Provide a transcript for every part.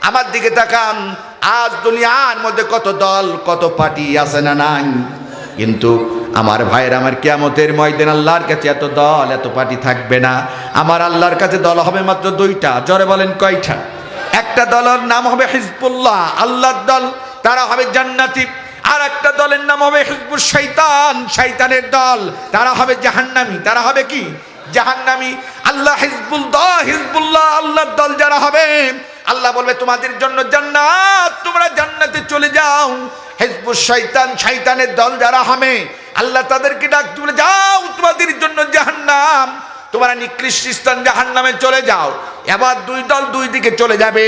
আমার দিকে তাকান, আজ দুনিয়ার মধ্যে কত দল কত পার্টি আছে না নাই? কিন্তু আমার ভাইয়ের, আমার কিয়ামতের ময়দান আল্লাহর কাছে এত দল এত পার্টি থাকবে না। আমার আল্লাহর কাছে দল হবে মাত্র দুইটা। জোরে বলেন কয়টা? একটা দলের নাম হবে হিজবুল্লাহ, আল্লাহর দল, তারা হবে জান্নাতি। আর একটা দলের নাম হবে হিজবুশ শয়তান, শয়তানের দল, তারা হবে জাহান্নামী। তারা হবে কি? জাহান্নামী। আল্লাহ হিজবুল্লাহ আল্লাহর দল যারা হবে, আল্লাহ বলবে তোমাদের জন্য জান্নাত, তোমরা জান্নাতে চলে যাও। হিজবুশ শয়তান, শয়তানের দল যারা হবে, আল্লাহ তাদেরকে ডাক বলে যাও তোমাদের জন্য জাহান্নাম, তোমরা নিকৃষ্ট স্থান জাহান্নামে চলে যাও। এবার দুই দল দুই দিকে চলে যাবে।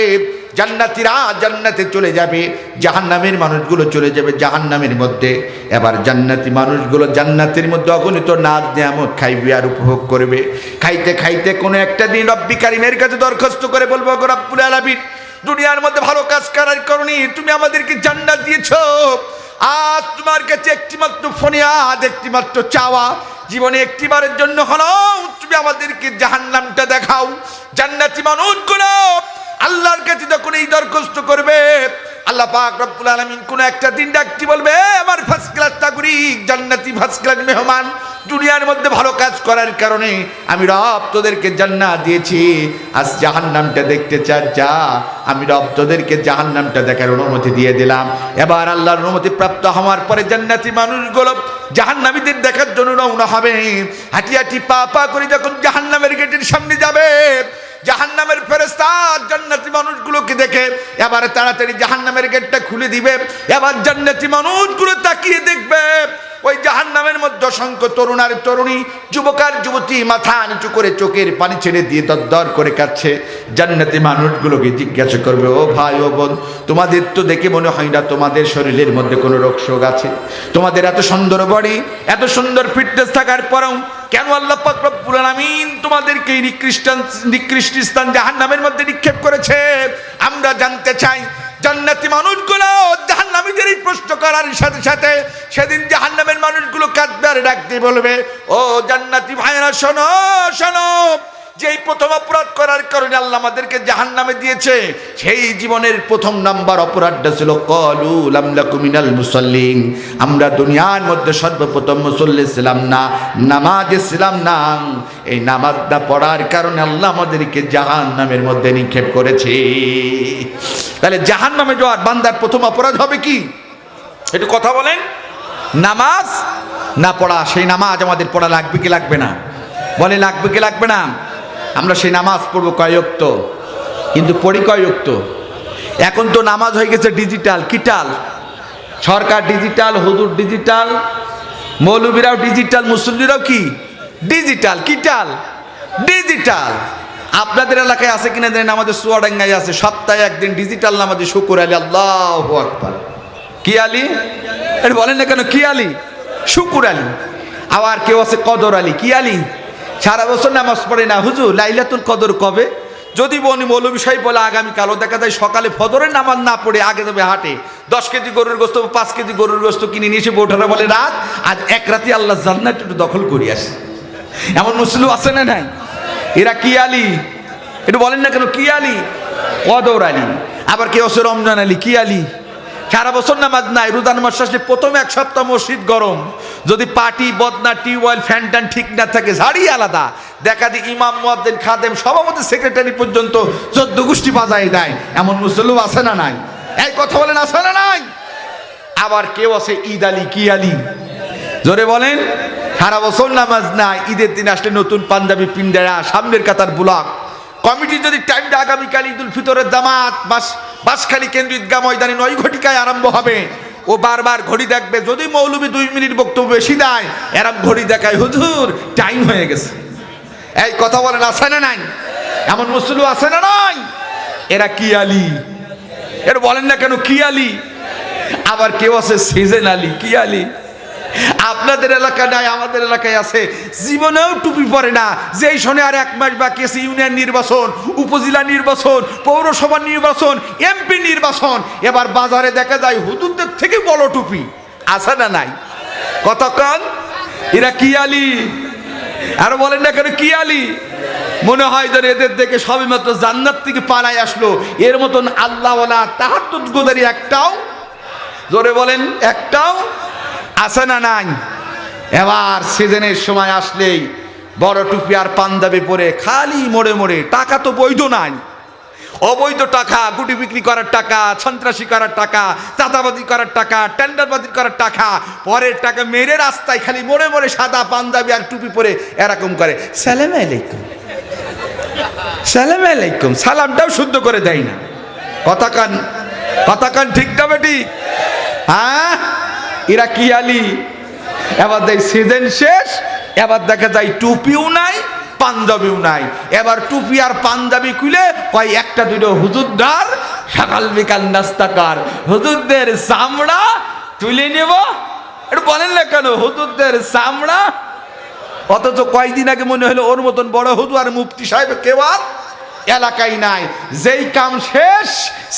জান্নাতীরা জান্নাতে চলে যাবে, জাহান্নামের মানুষগুলো চলে যাবে জাহান্নামের মধ্যে। এবার জান্নাতি মানুষগুলো জান্নাতের মধ্যে অগণিত নাজ নিয়ামত খাইবে আর উপভোগ করবে। খাইতে খাইতে কোনো একটা দিন রব্বি কারিমের কাছে দরখাস্ত করে বলবো, গো রব্বুল আলামিন, দুনিয়ার মধ্যে ভালো কাজ করার কারণে তুমি আমাদেরকে জান্নাত দিয়েছো। আজ তোমার কাছে একটিমাত্র ফরিয়াদ, একটিমাত্র চাওয়া, জীবনে একটিবারের জন্য হলো তুমি আমাদেরকে জাহান্নামটা দেখাও। জান্নাতি মানুষগুলো আল্লাহর কাছে যখন এই দরখাস্ত করবে, আল্লাহ পাক রব্বুল আলামিন কোন একটা দিন ডাকতে বলবে, আমার ফার্স্ট ক্লাস নাগরিক, জান্নাতি ফার্স্ট ক্লাস মেহমান, দুনিয়ার মধ্যে ভালো কাজ করার কারণে আমি রব তোদেরকে জান্নাত দিয়েছি। আজ জাহান্নামটা দেখতে চাস, যা, আমি রব তোদেরকে জাহান্নামটা দেখার অনুমতি দিয়ে দিলাম। এবার আল্লাহর অনুমতি প্রাপ্ত হওয়ার পরে জান্নাতি মানুষগুলো জাহান্নামীদের দেখার জন্য রওনা হবে। হাঁটি হাঁটি পা পা করে যখন জাহান্নামের গেটের সামনে যাবে, জাহান্নামের ফেরেশতা জান্নাতি মানুষগুলোকে দেখে এবার তাড়াতাড়ি জাহান্নামের গেটটা খুলে দিবে। এবার জান্নাতি মানুষগুলো তাকিয়ে দেখবে ওই জাহান্নামের মধ্যে অসংখ্য তরুণ আর তরুণী, যুবক আর যুবতী মাথা নিচু করে চোখের পানি ছেড়ে দিয়ে দরদর করে কাঁদছে। জান্নাতি মানুষগুলোকে জিজ্ঞাসা করবে, ও ভাই ও বোন, তোমাদের তো দেখে মনে হয় না তোমাদের শরীরের মধ্যে কোনো রোগ শোক আছে। তোমাদের এত সুন্দর বডি, এত সুন্দর ফিটনেস থাকার পরেও কেন আল্লাহ পাক রব্বুল আলামিন তোমাদেরকে নিকৃষ্ট স্থান জাহান্নামের মধ্যে নিক্ষেপ করেছে? আমরা জানতে চাই। জান্নাতি মানুষগুলো জাহান্নামীদের এই প্রশ্ন করার সাথে সাথে সেদিন জাহান্নামের মানুষগুলো কাঁদবে আর ডাকতে বলবে, ও জান্নাতি ভাইরা শোনো শোনো, যেই প্রথম অপরাধ করার কারণে আল্লাহ আমাদেরকে জাহান্নামে দিয়েছে, সেই জীবনের প্রথম নাম্বার অপরাধটা ছিল ক্বালু লাম নাকু মিনাল মুসাল্লিন, আমরা দুনিয়ার মধ্যে সর্বপ্রথম মুসল্লি ছিলাম না, নামাজে ছিলাম না। এই নামাজ না পড়ার কারণে আল্লাহ আমাদেরকে জাহান্নামের মধ্যে নিক্ষেপ করেছে। তাহলে জাহান্নামে যাওয়ার বান্দার প্রথম অপরাধ হবে কি? একটু কথা বলেন। নামাজ না পড়া। সেই নামাজ আমাদের পড়া লাগবে কি লাগবে না? বলে লাগবে কি লাগবে না? আমরা সেই নামাজ পড়বো কয় ওয়াক্ত, কিন্তু পড়ি কয় ওয়াক্ত? এখন তো নামাজ হয়ে গেছে ডিজিটাল। কিটাল সরকার ডিজিটাল, হুজুর ডিজিটাল, মৌলবীরাও ডিজিটাল, মুসল্লিরাও কি ডিজিটাল। কিটাল ডিজিটাল। আপনাদের এলাকায় আছে কিনা জানেন? আমাদের চুয়াডাঙ্গায় আছে, সপ্তাহে একদিন ডিজিটাল নামাজে শুকুর আলী, আল্লাহু আকবার। কি আলী? এটা বলেন না কেন? কি আলী? শুকুর আলী। আবার কেউ আছে কদর আলী। কি আলী? সারা বছর নামাজ পড়ে না, হুজুর লাইলাতুল কদর কবে? যদি বলি মৌলবী সাহেব বলে আগামীকালও, দেখা যায় সকালে ফজরের নামাজ না পড়ে আগে যাবে হাটে 10 কেজি গরুর গোস্ত, 5 কেজি গরুর গোস্ত কিনে নিয়ে এসে বউঠারা বলে, রাত আজ এক রাতে আল্লাহ জান্নাত একটু দখল করি আসে। এমন মুসলিম আছে না নাই? এরা কি আলী? একটু বলেন না কেন? কি আলী? কদর আলী। আবার কেউ আছে রমজান আলী। কি আলী? সারা বছর নামাজ নাই, রোজার মাস আসলে প্রথম এক সপ্তাহ মসজিদ গরম, যদি পার্টি বদনা টিউবওয়েল ফ্যান ট্যান ঠিক না থাকে ঝাড়ি আলাদা, দেখা যায় ইমাম মুয়াজ্জিন খাদেম সভাপতি সেক্রেটারি পর্যন্ত 14 গোষ্ঠী বাজায় দেয়। এমন মুসলিম আছে না নাই? এই কথা বলেন, আছে না নাই? আবার কেউ আছে ঈদ আলী। কি আলী? জোরে বলেন। সারা বছর নামাজ নাই, ঈদের দিন আসলে নতুন পাঞ্জাবি পিন্ডারা, সামনের কাতার ব্লক কমিটি যদি টাইমটা আগামীকাল ঈদুল ফিতরের জামাত বাসখালী কেন্দ্রীয় ঈদগাহ ময়দানে 9 ঘটিকায় আরম্ভ হবে, ও বারবার ঘড়ি দেখবে। যদি মৌলবী 2 মিনিট বক্তব্য বেশি দেয়, এরম ঘড়ি দেখায়, হুজুর টাইম হয়ে গেছে। এই কথা বলেন, আছে না নাই? এমন মুসলিম আছে না নাই? এরা কি আলী? এর বলেন না কেন? কি আলী? আবার কেউ আছে সিজন আলী। কি আলী? আপনাদের এলাকা নাই, আমাদের এলাকায় আছে, জীবনেও টুপি পরে না, যেই শোনে আর 1 মাস বাকি আছে ইউনিয়ন নির্বাচন, উপজেলা নির্বাচন, পৌরসভা নির্বাচন, এমপি নির্বাচন, এবার বাজারে দেখা যায় হুজুরদের থেকে বড় টুপি। আছে না নাই? কতক্ষণ? এরা কি আলী? আর বলেন না কেন? কি আলী? মনে হয় যেন এদের দেখে সবে মাত্র জান্নাত থেকে পালায় আসলো। এর মতন আল্লাহওয়ালা তাহাজ্জুদ গুজারি একটাও, জোরে বলেন, একটাও আছে না নাই? এবার সিজনের সময় আসলেই বড় টুপি আর পাঞ্জাবি পরে খালি মোড়ে মোড়ে, টাকা তো বৈধ নাই, অবৈধ টাকা, গুটি বিক্রি করার টাকা, সন্ত্রাসী করার টাকা, চাঁদাবাজি করার টাকা, টেন্ডারবাজি করার টাকা, পরের টাকা মেরে রাস্তায় খালি মোড়ে মোড়ে সাদা পাঞ্জাবি আর টুপি পরে এরকম করে সালাম আলাইকুম, সালাম আলাইকুম, সালামটাও শুদ্ধ করে দেয় না। কথা কান ঠিক না বেটি? হ্যাঁ, এরা কি আলি? এবার দেয় সিজন শেষ, এবার দেখা যায় টুপিও নাই, পাঞ্জাবিও নাই। এবার টুপি আর পাঞ্জাবি খুলে কয় একটা দুটো হুজুরদার সকাল বিকাল নাস্তাকার, হুজুরদের চামড়া তুলে নেব। একটু বলেন না কেন হুজুরদের চামড়া? অথচ কয়েকদিন আগে মনে হলো ওর মতন বড় হুজুর আর মুফতি সাহেব কেউ আর এলাকায় নাই। যেই কাম শেষ,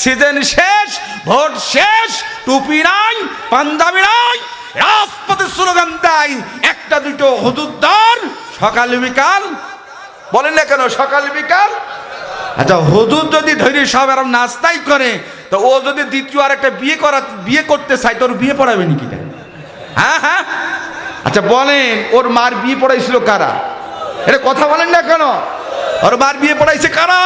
সিজন শেষ, ভোট শেষ, টুপি নাই, পাঞ্জাবি নাই, রাজপথে স্লোগান দেয় একটা দুটো হুজুরদার সকাল বিকাল। বলেন না কেন সকাল বিকাল? আচ্ছা, হুজুর যদি ধৈর্য সব এরকম নাস্তাই করে, তো ও যদি দ্বিতীয় আর একটা বিয়ে করতে চায়, তোর বিয়ে পড়াবে নাকি? হ্যাঁ হ্যাঁ, আচ্ছা বলেন, ওর মার বিয়ে পড়াইছিল কারা? এটা কথা বলেন না কেন? ওর মার বিয়ে পড়াইছে কারা?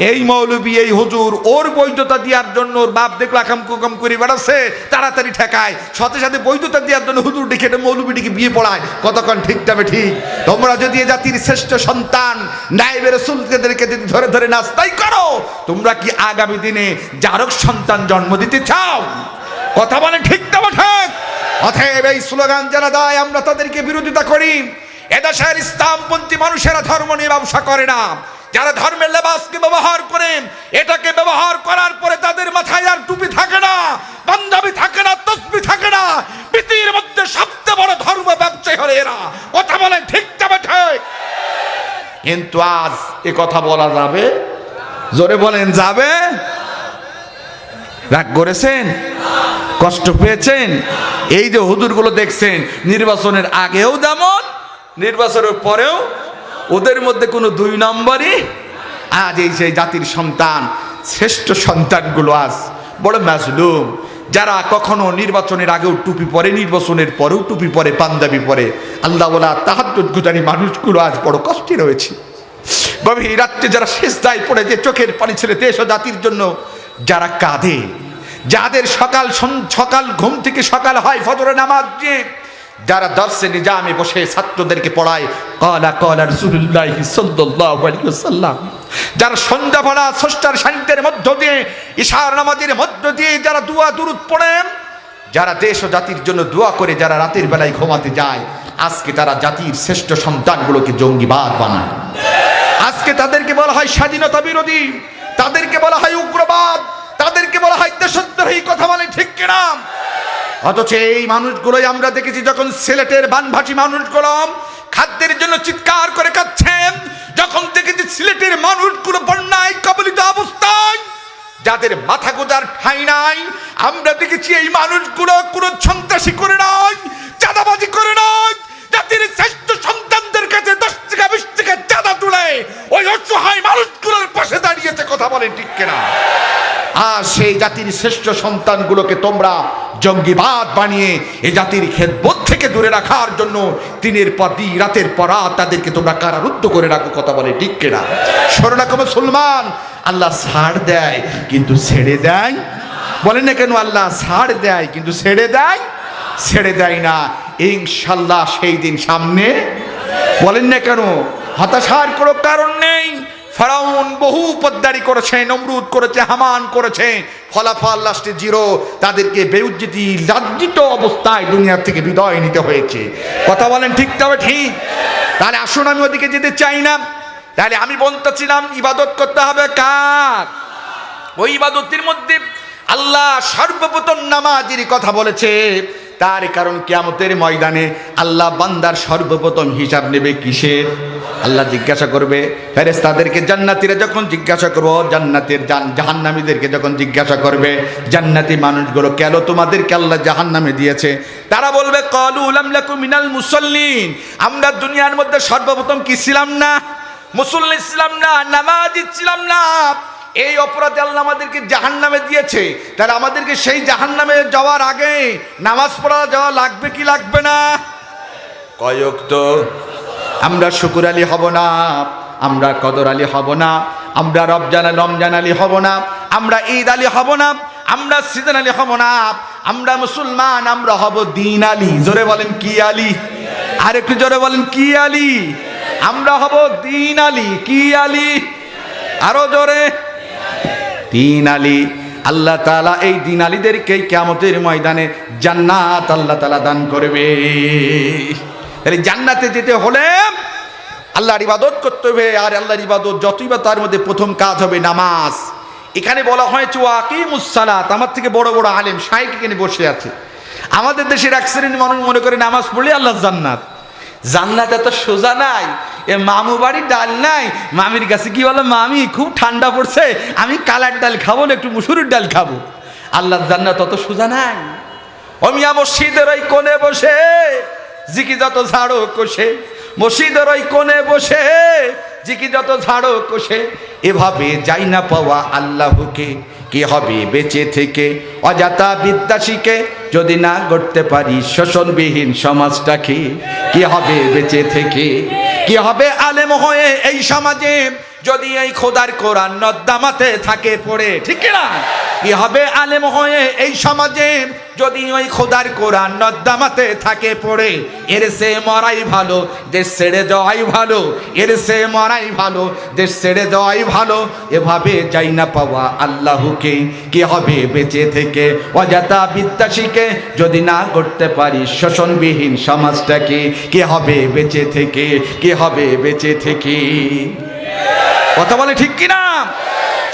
এই মৌলবী, এই হুজুর। ওর বৈধতা দেওয়ার জন্য ওর বাপ দেখলো আকাম কুকাম করে বেড়াচ্ছে, তাড়াতাড়ি ঠেকায়, সাথে সাথে বৈধতা দেওয়ার জন্য হুজুর ডেকে মৌলবীটিকে বিয়ে পড়ায়। কতক্ষণ ঠিক যাবে? ঠিক। তোমরা যদি এ জাতির শ্রেষ্ঠ সন্তান নায়েবে রাসূলদেরকে যদি ধরে ধরে নাস্তাই করো, তোমরা কি আগামী দিনে জারক সন্তান জন্ম দিতে চাও? কথা বলেন ঠিক না ঠিক? অতএব এই স্লোগান যারা দেয় আমরা তাদেরকে বিরোধিতা করি। এদেশের ইসলামপন্থী মানুষেরা ধর্ম নিয়ে ব্যবসা করে না। যারা ধর্মের লেবাসকে ব্যবহার করেন, এটাকে ব্যবহার করার পরে তাদের মাথায় আর টুপি থাকে না, পাঞ্জাবি থাকে না, তসবি থাকে না। পৃথিবীর মধ্যে সবচেয়ে বড় ধর্ম ব্যবসায়ী হলো এরা। কথা বলেন ঠিক যাবে ঠিক? কিন্তু আজ এ কথা বলা যাবে? জোরে বলেন, যাবে? রাগ করেছেন? কষ্ট পেয়েছেন? এই যে হুজুরগুলো দেখছেন, নির্বাচনের আগেও যেমন, নির্বাচনের পরেও ওদের মধ্যে কোনো দুই নম্বরই। আজ এই সেই জাতির সন্তান, শ্রেষ্ঠ সন্তানগুলো আজ বড় মাজলুম। যারা কখনো নির্বাচনের আগেও টুপি পরে, নির্বাচনের পরেও টুপি পরে, পাঞ্জাবি পরে, আল্লাহ ওয়ালা তাহাজ্জুদ গুজারি মানুষগুলো আজ বড় কষ্টে রয়েছে। গভীর রাত্রে যারা সিজদায় পড়ে যে চোখের পানি ছেড়ে দেশ ও জাতির জন্য যারা কাঁদে, যাদের সকাল ঘুম থেকে সকাল হয় ফজরের নামাজ দিয়ে, যারা দর্শে নিজামে বসে ছাত্রদেরকে পড়ায় ক্বালা রাসূলুল্লাহ সাল্লাল্লাহু আলাইহি ওয়াসাল্লাম, যারা সন্ধ্যাবেলা স্রষ্টার সান্নিধ্যের মধ্য দিয়ে, ইশার নামাজের মধ্য দিয়ে যারা দোয়া দুরূদ পড়েন, যারা দেশ ও জাতির জন্য দোয়া করে, যারা রাতের বেলায় ঘুমাতে যায়, আজকে তারা জাতির শ্রেষ্ঠ সন্তানগুলোকে জঙ্গিবাদ বানায়। আজকে তাদেরকে বলা হয় স্বাধীনতা বিরোধী, তাদেরকে বলা হয় উগ্রবাদ, তাদেরকে বলা হয় দেশদ্রোহী। কথা বলে ঠিক কিনা? অথচ এই মানুষগুলোই আমরা দেখেছি যখন সিলেটের বানভাসী মানুষগুলো খাদ্যের জন্য চিৎকার করে কাঁদছেন, যখন দেখেছি সিলেটের মানুষগুলো বন্যায় কবলিত অবস্থায়, যাদের মাথা গোজার ঠাঁই নাই, আমরা দেখেছি এই মানুষগুলো কোনো সন্ত্রাসী করে নয়, চাঁদাবাজি করে নয়, জাতির শ্রেষ্ঠ সন্তানদের কাছে 10 টাকা 20 টাকা চাঁদা তুলে ওই অসহায় মানুষগুলোর পাশে দাঁড়িয়েছে। কথা বলেন ঠিক কিনা? আর সেই জাতির শ্রেষ্ঠ সন্তানগুলোকে তোমরা জঙ্গিবাদ বানিয়ে এই জাতির খেদমত থেকে দূরে রাখার জন্য দিনের পর দিন, রাতের পর রাত তাদেরকে তোমরা কারারুদ্ধ করে রাখো। কথা বলে ঠিক কিনা? শোনো না মুসলমান, আল্লাহ ছাড় দেয় কিন্তু ছেড়ে দেয়। বলেন না কেন? আল্লাহ ছাড় দেয় কিন্তু ছেড়ে দেয় না। ইনশাল্লাহ সেই দিন সামনে। বলেন না কেন? হতাশার কোনো কারণ নেই। ফেরাউন বহু পদ্দারি করেছে, নমরুদ করেছে, হামান করেছে, ফলাফল লাস্টে জিরো। তাদেরকে বেউজ্জতি লজ্জিত অবস্থায় দুনিয়া থেকে বিদায় নিতে হয়েছে। কথা বলেন ঠিক তবে ঠিক? তাহলে আসুন, আমি ওদিকে যেতে চাই না। তাহলে আমি বলতেছিলাম ইবাদত করতে হবে কার? ওই ইবাদতের মধ্যে আল্লাহ সর্বপ্রথম নামাজের কথা বলেছে। তার কারণ কিয়ামতের ময়দানে আল্লাহ বান্দার সর্বপ্রথম হিসাব নেবে কিসের? আল্লাহ জিজ্ঞাসা করবে ফেরেশতাদেরকে, জান্নাতীরা যখন জিজ্ঞাসা করবো, জান্নাতের জাহান্নামীদেরকে যখন জিজ্ঞাসা করবে, জান্নাতি মানুষগুলো কেন তোমাদেরকে আল্লাহ জাহান্নামে দিয়েছে? তারা বলবে ক্বালু লাম নাকু মিনাল মুসাল্লিন, আমরা দুনিয়ার মধ্যে সর্বপ্রথম কি ছিলাম না? মুসল্লি ছিলাম না, নামাজি ছিলাম না, এই অপরাধে আল্লাহ আমাদেরকে জাহান্নামে দিয়েছে। তাহলে আমাদেরকে সেই জাহান্নামে যাওয়ার আগে নামাজ পড়া যাওয়া লাগবে কি লাগবে না? কয়েক তো আমরা শুকুর আলী হব না, আমরা কদর আলী হব না, আমরা রমজান আলী হব না, আমরা ঈদ আলী হব না, আমরা সিজন আলী হব না, আমরা মুসলমান, আমরা হব দিন আলী। জোরে বলেন কি আলী? আর একটু জোরে বলেন কি আলী? আমরা হব দিন আলী। কি আলী? আরো জোরে, দিন আলী। আল্লাহ তাআলা এই দিন আলীদেরকে কিয়ামতের ময়দানে জান্নাত আল্লাহ তাআলা দান করবে। তাহলে জান্নাতে যেতে হলে আল্লাহর ইবাদত করতে হবে। আর আল্লাহর ইবাদত যতই বা তার মধ্যে প্রথম কাজ হবে নামাজ। এখানে বলা হয়েছে ওয়াকিমুস সালাত। আমার থেকে বড় বড় আলেম শাইখ এখানে বসে আছে। আমাদের দেশের এক শ্রেণীর মানুষ মনে করে নামাজ পড়লে আল্লাহর জান্নাত। জান্নাত এত সোজা নাই। এ মামু বাড়ির ডাল নাই, মামির কাছে কি বলো, মামি খুব ঠান্ডা পড়ছে, আমি কালার ডাল খাবো না, একটু মুসুরির ডাল খাবো। আল্লাহর জান্নাত অত সোজা নাই। অমিয়া মসজিদের ওই কোণে বসে জিকি যত ঝাড়ো কষে, মসজিদের ওই কোণে বসে জিকি যত ঝাড়ো কষে, এভাবে যাই না পাওয়া আল্লাহকে। কি হবে বেঁচে থেকে অজাতা বিদ্যা শিখে, যদি না গড়তে পারি শোষণবিহীন সমাজটাকে? কি হবে বেঁচে থেকে? কি হবে আলেম হয়ে এই সমাজে, যদি এই খোদার কোরআন নর্দমাতে থাকে পড়ে? ঠিক না? কি হবে আলেম হয়ে এই সমাজে, যদি ওই খোদার কোরআন নর্দমাতে থাকে পড়ে? এর সে মরাই ভালো, দেশ ছেড়ে যাওয়াই ভালো। এর সে মরাই ভালো, দেশ ছেড়ে যাওয়াই ভালো। এভাবে যাই না পাওয়া আল্লাহকে। কি হবে বেঁচে থেকে অজাতা বিদ্যা শিখে, যদি না গড়তে পারি শোষণবিহীন সমাজটাকে? কি হবে বেঁচে থেকে? কি হবে বেঁচে থেকে? কথা বলে ঠিক কিনা?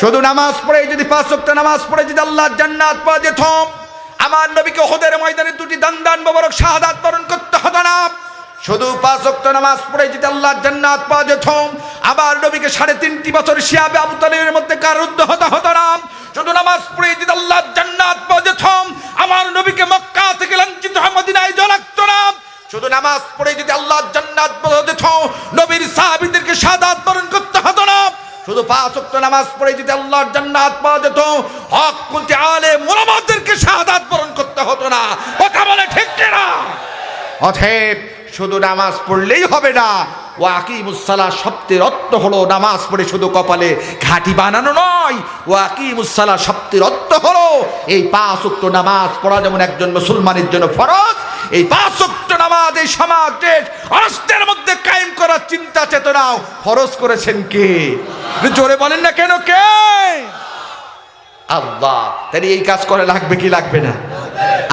শুধু নামাজ পড়ে যদি 5 ওয়াক্ত নামাজ পড়ে যদি আল্লাহর জান্নাত পাওয়া যেত, আমার নবীকে উহুদের ময়দানে 2টি দান মোবারক শাহাদাত বরণ করতে হতো না। শুধু 5 ওয়াক্ত নামাজ পড়ে যদি আল্লাহর জান্নাত পাওয়া যেত, আবার নবীকে 3.5 বছর শিয়াবে আবু তালিবের মধ্যে কারারুদ্ধ হতো না। শুধু নামাজ পড়ে যদি আল্লাহর জান্নাত পাওয়া যেত, আমার নবীকে মক্কা থেকে লাঞ্ছিত হয়ে মদিনায় যাওয়া লাগতো না। শুধু নামাজ পড়ে যদি আল্লাহর জান্নাত পাওয়া যেত, নবীর সাহাবীদেরকে শাহাদাত বরণ করতে হতো না। শুধু 5 ওয়াক্ত নামাজ পড়ে যদি আল্লাহর জান্নাত পাওয়া যেত, হক বলতে আলেম ওলামাদেরকে শাহাদাত বরণ করতে হতো না। কথা বলে ঠিক কিনা? অতএব শুধু নামাজ পড়লেই হবে না। ওয়াকিমুস সালাহ শব্দের অর্থ হলো নামাজ পড়ে শুধু কপালে ঘাঁটি বানানো নয়। ওয়াকিমুস সালাহ শব্দের অর্থ হলো এই 5 ওয়াক্ত নামাজ পড়া যেমন একজন মুসলমানের জন্য ফরজ, এই 5 ওয়াক্ত নামাজ এই সমাজের রাষ্ট্রের মধ্যে কায়েম করার চিন্তা চেতনাও ফরজ করেছেন কে? জোরে বলেন না কেন? কে? আল্লাহ। তাহলে এই কাজ করে লাগবে কি লাগবে না?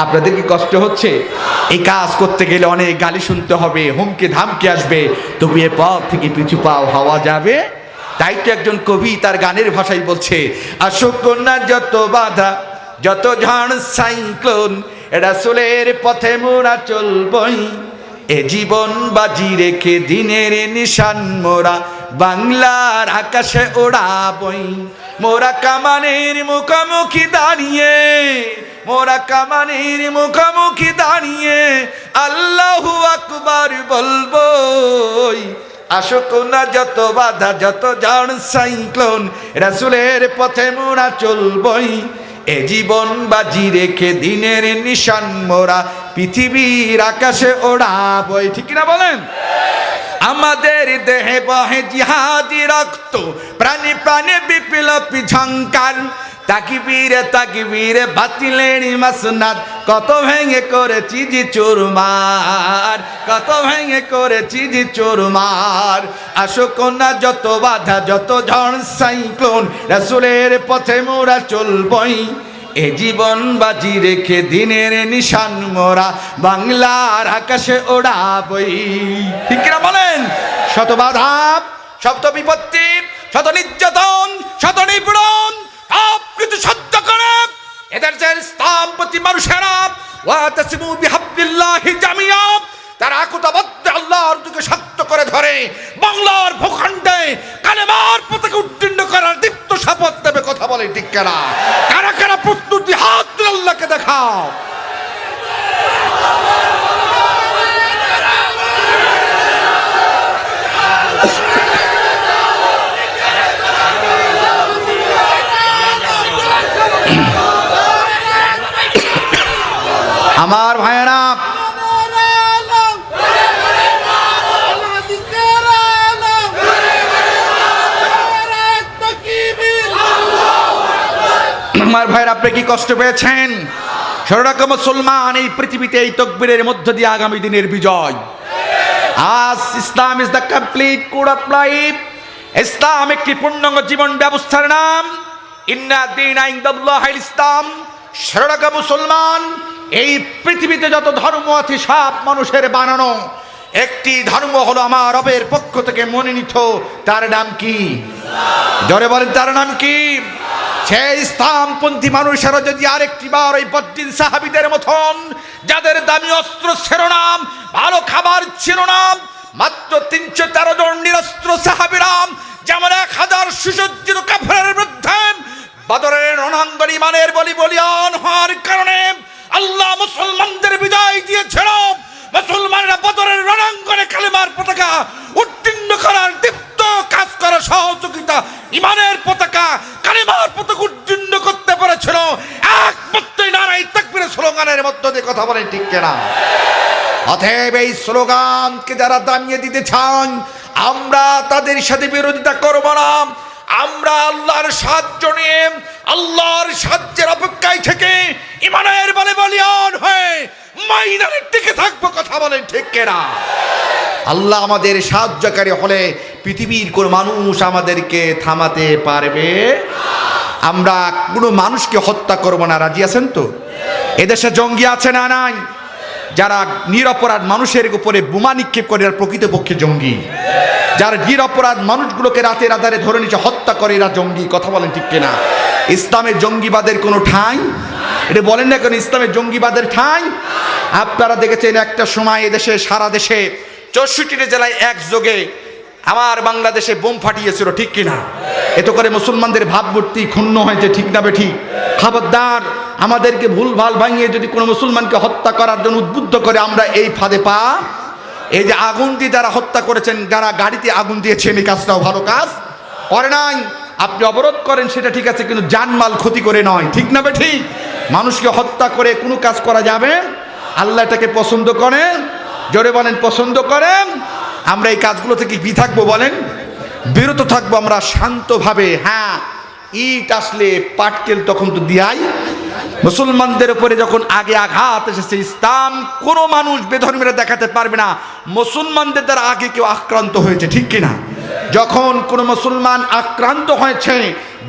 আপনাদের কি কষ্ট হচ্ছে? এই কাজ করতে গেলে অনেক গালি শুনতে হবে, হুমকি ধামকি আসবে, তবু এ পথ থেকে পিছু পাও হওয়া যাবে। তাই তো একজন কবি তার গানের ভাষায় বলছে, আসুক না যত বাধা, যত ঝড় সাইক্লোন, রাসূলের পথে মোরা চলবই। এ জীবন বাজি রেখে দিনের নিশান মোরা বাংলার আকাশে ওড়াবই। মোরা কামানের মুখোমুখি দাঁড়িয়ে, মোরা কামানের মুখোমুখি দাঁড়িয়ে আল্লাহু আকবার বলবই। আসুক না যত বাধা, যত ঝড় সাইক্লোন, রাসূলের পথে মোরা চলবই। এ জীবন বাজি রেখে দিনের নিশান মোরা পৃথিবীর আকাশে ওড়াবই। ঠিক না বলেন? আমাদের দেহে বহে জিহাদি রক্ত, প্রাণে প্রাণে বিপ্লবী ঝংকার। তাকবীরে তাকবীরে বাতিলের মাসনাদ, কত ভেঙে করেছি জি চুরমার, কত ভেঙে করেছি জি চুরমার। আসুক না যত বাধা, যত ঝড় সাইক্লোন, রাসূলের পথে মোরা চলবই। এ জীবন বাজি রেখে দিনের নিশান মোরা বাংলার আকাশে ওড়াবই। ঠিক কিনা বলেন? শত বাধা, শত বিপত্তি, শত নির্যাতন, শত নিপীড়ন সব কিছু সহ্য করে এদের যে ইসলামপন্থী মানুষেরা ওয়াতাসিমু বিহাবলিল্লাহি জামিয়া, তারা একতাবদ্ধ আল্লাহর দিকে শক্ত করে ধরে বাংলার ভূখণ্ডে কালেমার পতাকা উত্তীর্ণ করার দীপ্ত শপথ নেবে। কথা বলে ঠিক কিনা? কারা কারা প্রস্তুতি? হাত তুলে আল্লাহকে দেখাও। আমার ভাইয়েরা, আমার ভাইয়েরা, আপনি কি কষ্ট পেয়েছেন? সরকার মুসলমান এই পৃথিবীতে এই তাকবীরের মধ্য দিয়ে আগামী দিনের বিজয়। আজ Islam is the complete code of life. Islam একটি পূর্ণাঙ্গ জীবন ব্যবস্থার নাম। ইন্না দীনা ইনদাল্লাহিল ইসলাম। সরকার মুসলমান, এই পৃথিবীতে যত ধর্ম আছে সব মানুষের বানানো। একটি ধর্ম হলো আমার রবের পক্ষ থেকে মনোনীত, তার নাম কি? জোরে বলেন, তার নাম কি? সেই ইসলামপন্থী মানুষেরা যদি আরেকটি বার ওই বদ্দিন সাহাবীদের মতন, যাদের দামি অস্ত্র ছিল না, ভালো খাবার ছিল না, মাত্র 313 জন নিরস্ত্র সাহাবীরা যেমন 1000 সুসজ্জিত কাফেরের বিরুদ্ধে বদরের রণাঙ্গনে ইমানের বলিয়ান হওয়ার কারণে আল্লাহ মুসলমানদের বিজয় দিয়েছিল। মুসলমানরা বদরের রণাঙ্গনে কালেমার পতাকা উত্তীর্ণ করার দীপ্ত কাজ করা সহযোগিতা, ইমানের পতাকা, কালেমার পতাকা উত্তীর্ণ করতে পেরেছিল একমাত্র নারায়ে তাকবীরের স্লোগানের মধ্য দিয়ে। কথা বলেন ঠিক কিনা? অতএব এই স্লোগানকে যারা দামিয়ে দিতে চান, আমরা তাদের সাথে বিরোধিতা করব না। আমরা আল্লাহর সাহায্য নিয়ে, আল্লাহর সাহায্যের অপেক্ষায় থেকে ইমানের বলিয়ান হয়ে মাইনারে টিকে থাকবো। কথা বলেন ঠিক কিনা? আল্লাহ আমাদের সাহায্যকারী হলে পৃথিবীর কোন মানুষ আমাদেরকে থামাতে পারবে? আমরা কোনো মানুষকে হত্যা করব না, রাজি আছেন তো? এদেশে জঙ্গি আছে না নাই? যারা নিরপরাধ মানুষের উপরে বোমা নিক্ষেপ করে এরা প্রকৃতপক্ষে জঙ্গি। যারা নিরপরাধ মানুষগুলোকে রাতের আধারে ধরে নিচে হত্যা করে এরা জঙ্গি। কথা বলেন ঠিক কিনা? ইসলামের জঙ্গিবাদের কোনো ঠাঁই? এটা বলেন না কেন ইসলামের জঙ্গিবাদের ঠাঁই? আপনারা দেখেছেন একটা সময় এদেশে সারা দেশে 64টি জেলায় একযোগে আমার বাংলাদেশে বোম ফাটিয়েছিল, ঠিক কিনা? এতে করে মুসলমানদের ভাবমূর্তি ক্ষুণ্ণ হয়েছে, ঠিক না বেঠিক? খবরদার, আমাদেরকে ভুলভাল ভাঙিয়ে যদি কোনো মুসলমানকে হত্যা করার জন্য উদ্বুদ্ধ করে আমরা এই ফাঁদে পা। এই যে আগুন দিয়ে যারা হত্যা করেছেন, যারা গাড়িতে আগুন দিয়েছেন, এই কাজটাও ভালো কাজ করে নাই। আপনি অবরোধ করেন সেটা ঠিক আছে, কিন্তু জানমাল ক্ষতি করে নয়, ঠিক না বেঠিক? মানুষকে হত্যা করে কোনো কাজ করা যাবে? আল্লাহ এটাকে পছন্দ করেন? জোরে বলেন, পছন্দ করেন? আমরা এই কাজগুলো থেকে কি থাকবো বলেন? বিরত থাকবো আমরা শান্তভাবে। হ্যাঁ, ইট আসলে পাটকেল তখন তো দিয়াই। মুসলমানদের উপরে যখন আগে আঘাত এসেছে, ইসলাম কোনো মানুষ বেধর্মীরা দেখাতে পারবে না মুসলমানদের দ্বারা আগে কেউ আক্রান্ত হয়েছে, ঠিক কিনা? যখন কোনো মুসলমান আক্রান্ত হয়েছে,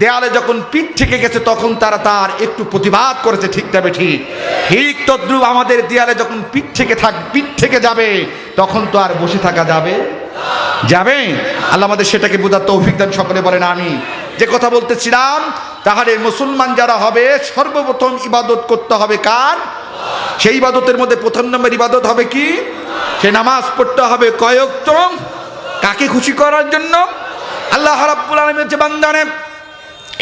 দেয়ালে যখন পিঠ থেকে গেছে, তখন তারা তার একটু প্রতিবাদ করেছে, ঠিক না বেঠিক? ঠিক তদ্রুপ আমাদের দেয়ালে যখন পিঠ থেকে যাবে, তখন তো আর বসে থাকা যাবে? আল্লাহ আমাদের সেটাকে বোঝার তৌফিক দান। সকলে বলেন আমিন। যে কথা বলতেছিলাম, তাহলে মুসলমান যারা হবে সর্বপ্রথম ইবাদত করতে হবে কার? সেই ইবাদতের মধ্যে প্রথম নম্বর ইবাদত হবে কি? সে নামাজ পড়তে হবে কয় ওয়াক্ত? কাকে খুশি করার জন্য? আল্লাহ রাব্বুল আলামিন যে বান্দারে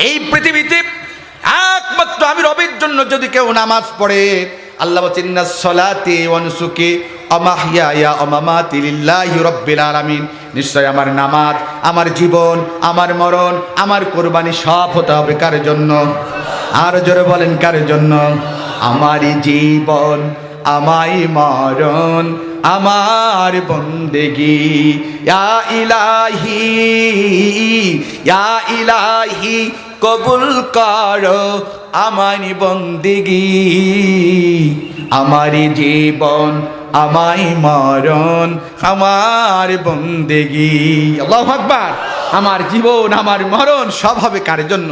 এই পৃথিবীতে একমাত্র আমি রবের জন্য যদি কেউ নামাজ পড়ে, আল্লাহ বলেন ইন্নাস সালাতি ওয়া নুসুকি ওয়া মাহইয়ায়া ওয়া মামাতি লিল্লাহি রাব্বিল আলামিন। নিশ্চয় আমার নামাজ, আমার জীবন, আমার মরণ, আমার কোরবানি সব হতে হবে কার জন্য? আর জোরে বলেন, কার জন্য? আমারই জীবন, আমারই মরণ, আমার বন্দেগি। ইয়া ইলাহি, ইয়া ইলাহি কবুল করো আমারই বন্দেগি। আমারই জীবন, আমারই মরণ, আমার বন্দেগি। আল্লাহু আকবার। আমার জীবন, আমার মরণ সব হবে কার জন্য?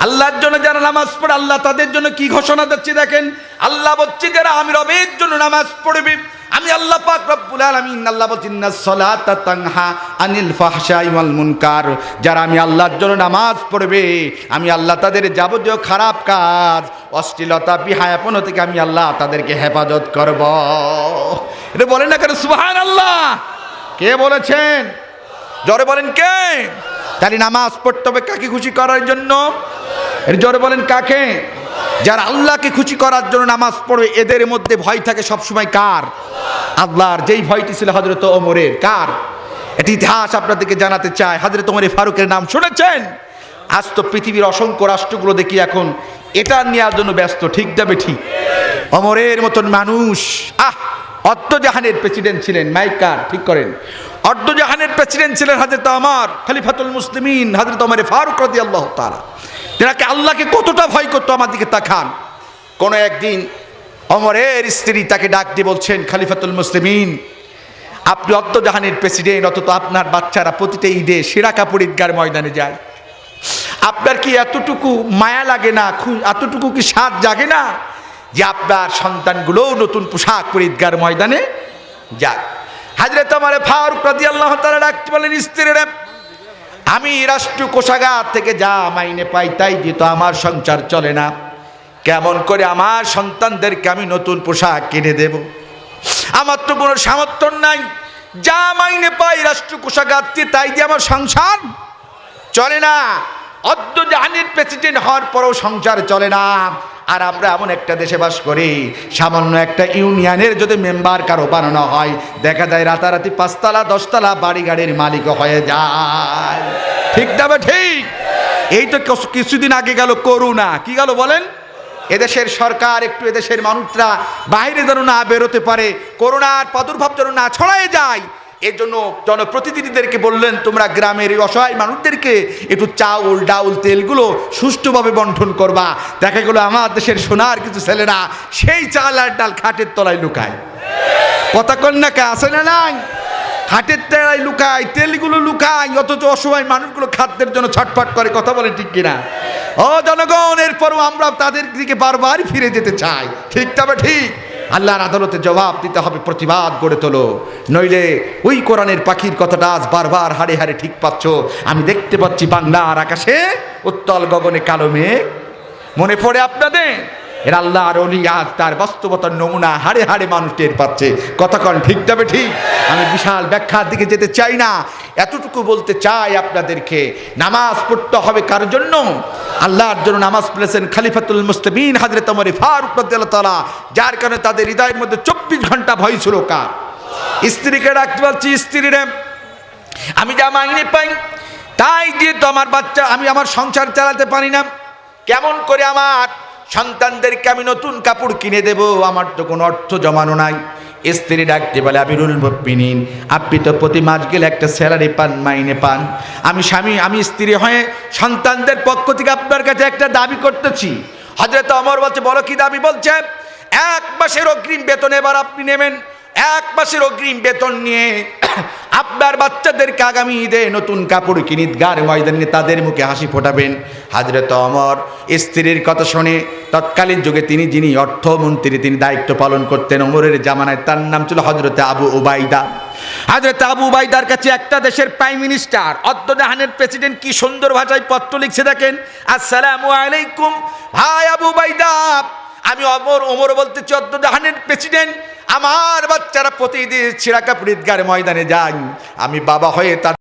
আল্লাহর জন্য। যারা নামাজ পড়ে আল্লাহ তাদের জন্য কি ঘোষণা দিচ্ছে দেখেন। আল্লাহ বলছে যারা আমি রবের জন্য নামাজ পড়বে, আমি আল্লাহ পাক রব্বুল আলামিন, আল্লাহ বলছেন ইন্নাস সালাতা তানহা আনিল ফাহশাই ওয়াল মুনকার। যারা আমি আল্লাহর জন্য নামাজ পড়বে, আমি আল্লাহ তাদের যাবতীয় খারাপ কাজ, অশ্লীলতা, বিহায়াপনা থেকে আমি আল্লাহ তাদেরকে হেফাজত করব। এটা বলেন না কেন সুবহানাল্লাহ? কে বলেছেন? জোরে বলেন কে? তাহলে নামাজ পড়তে হবে কাকে খুশি করার জন্য? এর জোরে বলেন কাকে? যারা আল্লাহকে খুশি করার জন্য নামাজ পড়বে, এদের মধ্যে ভয় থাকে সবসময় কার? আল্লাহর। যেই ভয়টি ছিল হযরত ওমরের। কার? এটি ইতিহাস আপনাদেরকে জানাতে চায়। হযরত ওমর ফারুকের নাম শুনেছেন? আজ তো পৃথিবীর অসংখ্য রাষ্ট্রগুলো দেখি এখন এটা নেওয়ার জন্য ব্যস্ত, ঠিক না বেঠিক? ওমরের মতন মানুষ, অর্ধজাহানের প্রেসিডেন্ট ছিলেন, মাইকার ঠিক করেন, অর্ধজাহানের প্রেসিডেন্ট ছিলেন হযরত ওমর, খলিফাতুল মুসলিমিন হযরত ওমর ফারুক রাদিয়াল্লাহু তাআলা। তেনাকে আল্লাহকে কতটা ভয় করতো আমার দিকে তাকান। কোন একদিন ওমরের স্ত্রী তাকে ডাক দিয়ে বলছেন, খলিফাতুল মুসলিমিন, আপনি অর্ধজাহানের প্রেসিডেন্ট, অথচ আপনার বাচ্চারা প্রতিটা ঈদে সেরা কাপড় ঈদগার ময়দানে যায়। আপনার কি এতটুকু মায়া লাগে না, এতটুকু কি স্বাদ জাগে না যে আপনার সন্তানগুলোও নতুন পোশাক পরে ঈদগার ময়দানে যাক? হযরত ওমর ফারুক রাদিয়াল্লাহু তাআলা ডাকতে বলেন, স্ত্রীরা, আমি রাষ্ট্রীয় কোষাগার থেকে যা মাইনে পাই তাই দিয়ে তো আমার সংসার চলে না, কেমন করে আমার সন্তানদেরকে আমি নতুন পোশাক কিনে দেব? আমার তো কোনো সামর্থ্য নাই, যা মাইনে পাই রাষ্ট্রীয় কোষাগার থেকে তাই দিয়ে আমার সংসার চলে না। অর্ধজাহানের প্রেসিডেন্ট হওয়ার পরেও সংসার চলে না। আর আমরা এমন একটা দেশে বাস করি, সামান্য একটা ইউনিয়নের যদি মেম্বার কারো বানানো হয়, দেখা যায় রাতারাতি 5 তলা 10 তলা বাড়ি গাড়ির মালিক হয়ে যায়। ঠিক না বা ঠিক? এই তো কিছুদিন আগে গেল করোনা, কি গেল বলেন? এদেশের সরকার একটু এদেশের মানুষরা বাইরে যেন না বেরোতে পারে, করোনার প্রাদুর্ভাব যেন না ছড়ায় যায়, এর জন্য জনপ্রতিনিধিদেরকে বললেন, তোমরা গ্রামের এই অসহায় মানুষদেরকে একটু চাউল ডাউল তেলগুলো সুষ্ঠুভাবে বন্টন করবা। দেখা গেলো আমার দেশের সোনার কিছু ছেলেরা সেই চাল আর ডাল খাটের তলায় লুকায়। কথা কন্যাকে আসে না নাই? খাটের তলায় লুকায়, তেলগুলো লুকায়, অথচ অসহায় মানুষগুলো খাদ্যের জন্য ছটফট করে। কথা বলে ঠিক কিনা? ও জনগণ, এরপরও আমরা তাদের দিকে বারবার ফিরে যেতে চাই। ঠিক তবে ঠিক? আল্লাহর আদালতে জবাব দিতে হবে, প্রতিবাদ গড়ে তোলো, নইলে ওই কোরআনের পাখির কথাটা আজ বারবার হাড়ে হাড়ে ঠিক পাচ্ছ। আমি দেখতে পাচ্ছি বাংলার আকাশে উত্তল গগনে কালো মেঘ। মনে পড়ে আপনাদের? এর আল্লাহর ওলি আজ তার বাস্তবতার নমুনা হাড়ে হাড়ে মানুষ টের পাচ্ছে। কথা কন ঠিক তবে ঠিক? আমি বিশাল ব্যাখ্যার দিকে যেতে চাই না, এতটুকু বলতে চাই আপনাদেরকে, নামাজ পড়তে হবে কার জন্য? আল্লাহর জন্য নামাজ পড়েছেন খলিফাতুল মুসলিমিন হযরত ওমর ফারুক রাদিয়াল্লাহু তাআলা, যার কারণে তাদের হৃদয়ের মধ্যে 24 ঘন্টা ভয় ছিল কার? স্ত্রীকে ডাকতে বলছি, স্ত্রীরে, আমি যা মাইনে পাই তাই দিয়ে তো আমার বাচ্চা, আমি আমার সংসার চালাতে পারি না, কেমন করে আমার সন্তানদেরকে আমি নতুন কাপড় কিনে দেব? আমার তো কোনো অর্থ জমানো নাই। স্ত্রী ডাকতে বলে, আমিরুল মুমিনিন, আপনি তো প্রতি মাস গেলে একটা স্যালারি পান, মাইনে পান, আমি স্বামী, আমি স্ত্রী হয়ে সন্তানদের পক্ষ থেকে আপনার কাছে একটা দাবি করতেছি। হযরত ওমর বলছে, বলো কি দাবি? বলছে, 1 মাসের অগ্রিম বেতন এবার আপনি নেবেন। 1 মাসের অগ্রিম বেতন নিয়ে আপনার বাচ্চাদেরকে আগামী ঈদে নতুন কাপড় কিনে ঈদগার ময়দানে তাদের মুখে হাসি ফোটাবেন। হযরত ওমর স্ত্রীর কথা শুনে, তৎকালীন যুগে তিনি যিনি অর্থমন্ত্রী, তিনি দায়িত্ব পালন করতেন ওমরের জামানায়, তার নাম ছিল হযরত আবু উবাইদা। হযরত আবু উবাইদার কাছে একটা দেশের প্রাইম মিনিস্টার, অর্ধজাহানের প্রেসিডেন্ট কি সুন্দর ভাষায় পত্র লিখছে দেখেন, আসসালামু আলাইকুম ভাই আবু উবাইদা, আমি ওমর বলতেছি, অর্ধজাহানের প্রেসিডেন্ট, আমার বাচ্চারা প্রতিদিন ছেঁড়া কাপড় ঈদগার ময়দানে যায়, আমি বাবা হয়ে তার